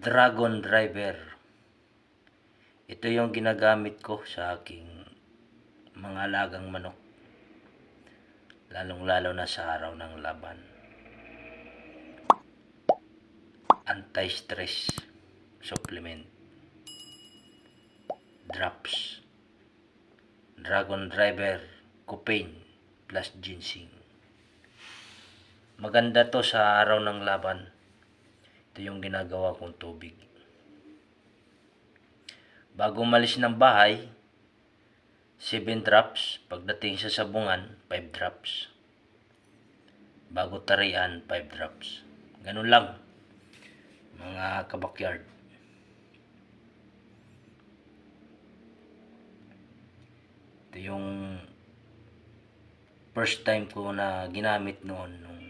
Dragon Driver. Ito yung ginagamit ko sa aking mga alagang manok. Lalong-lalo na sa araw ng laban. Anti-stress supplement. Drops. Dragon Driver Copain plus ginseng. Maganda to sa araw ng laban. Ito yung ginagawa kong tubig. Bago umalis ng bahay, 7 drops. Pagdating sa sabungan, 5 drops. Bago tarian, 5 drops. Ganun lang, mga kabakyard. Ito yung first time ko na ginamit noon nung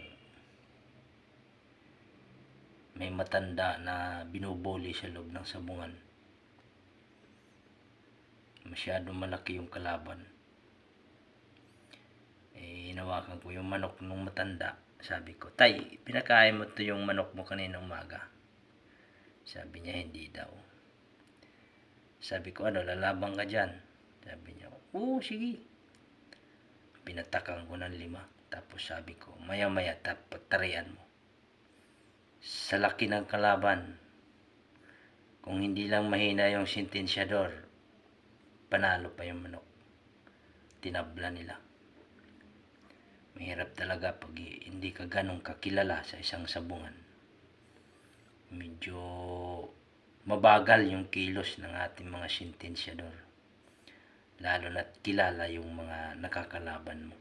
may matanda na binubuli sa loob ng sabungan. Masyadong malaki yung kalaban. Hinawakan ko yung manok nung matanda. Sabi ko, "Tay, pinakain mo to yung manok mo kaninang umaga?" Sabi niya, "Hindi daw." Sabi ko, "Ano, lalabang ka dyan?" Sabi niya, "Oo, sige." Pinatakan ko ng 5. Tapos sabi ko, "Maya-maya, tarian mo." Sa laki ng kalaban, kung hindi lang mahina yung sentensyador, panalo pa yung manok. Tinabla nila. Mahirap talaga pag hindi ka ganong kakilala sa isang sabungan. Medyo mabagal yung kilos ng ating mga sentensyador. Lalo na't kilala yung mga nakakalaban mo.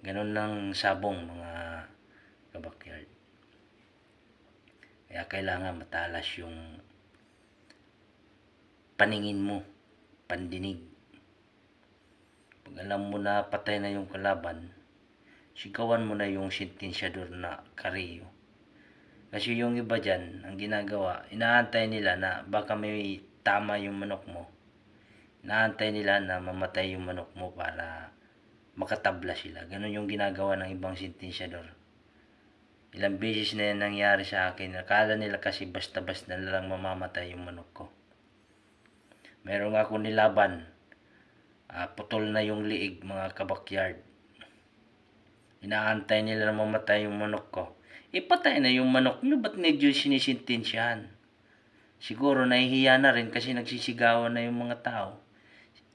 Ganon lang sabong, mga kabakyard. Kaya kailangan matalas yung paningin mo, pandinig. Pag alam mo na patay na yung kalaban, sigawan mo na yung sentensyador na kariyo. Kasi yung iba dyan, ang ginagawa, inaantay nila na baka may tama yung manok mo. Inaantay nila na mamatay yung manok mo para makatabla sila. Ganon yung ginagawa ng ibang sentensyador. Ilang beses na yan nangyari sa akin. Akala nila kasi basta-basta na lang mamamatay yung manok ko. Meron nga akong nilaban. Putol na yung liig, mga kabakyard. Inaantay nila na mamatay yung manok ko. Patay na yung manok nyo, ba't medyo sinisintensyahan? Siguro nahihiya na rin kasi nagsisigawan na yung mga tao.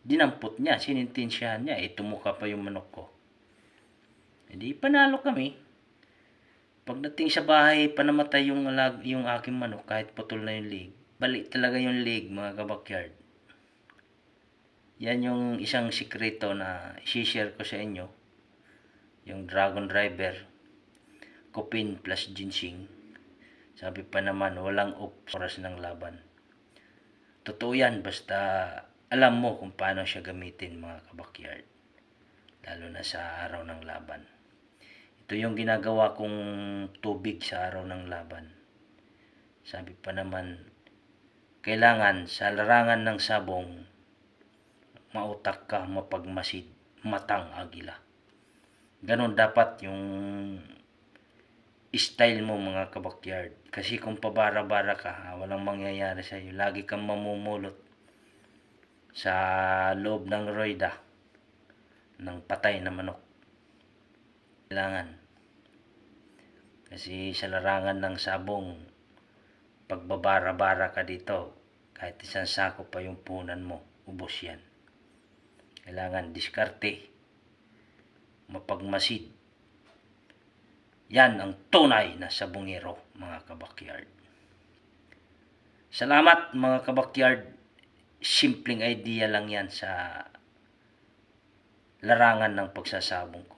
Dinampot niya, sinintensyahan niya, tumuka pa yung manok ko. Hindi, panalo kami. Pagdating sa bahay, panamatay yung aking manok kahit putol na yung leg. Balik talaga yung leg, mga kabakyard. Yan yung isang sikreto na i-share ko sa inyo. Yung Dragon Driver Copain plus ginseng. Sabi pa naman, walang oras ng laban. Totoo yan, basta alam mo kung paano siya gamitin, mga kabakyard. Lalo na sa araw ng laban. Ito yung ginagawa kong tubig sa araw ng laban. Sabi pa naman, kailangan sa larangan ng sabong, mautak ka, mapagmasid, matang agila. Ganon dapat yung style mo, mga kabakyard. Kasi kung pabara-bara ka, walang mangyayari sa iyo. Lagi kang mamumulot sa loob ng roida ng patay na manok. Kailangan. Kasi sa larangan ng sabong, pagbabara-bara ka dito, kahit isang sako pa yung punan mo, ubos yan. Kailangan diskarte, mapagmasid. Yan ang tunay na sabungero, mga kabakyard. Salamat, mga kabakyard. Simpleng idea lang yan sa larangan ng pagsasabong ko.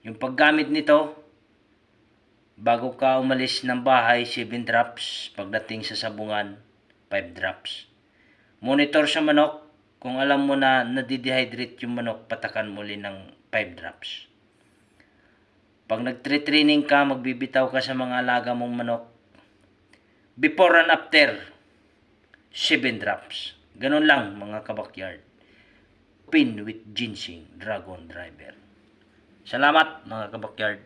Yung paggamit nito, bago ka umalis ng bahay, 7 drops. Pagdating sa sabungan, 5 drops. Monitor sa manok. Kung alam mo na nadidehydrate yung manok, patakan mo ulit ng 5 drops. Pag nagtre-training ka, magbibitaw ka sa mga alaga mong manok, before and after, 7 drops. Ganun lang, mga kabakyard. Pin with ginseng, Dragon Driver. Salamat, mga kabakyard.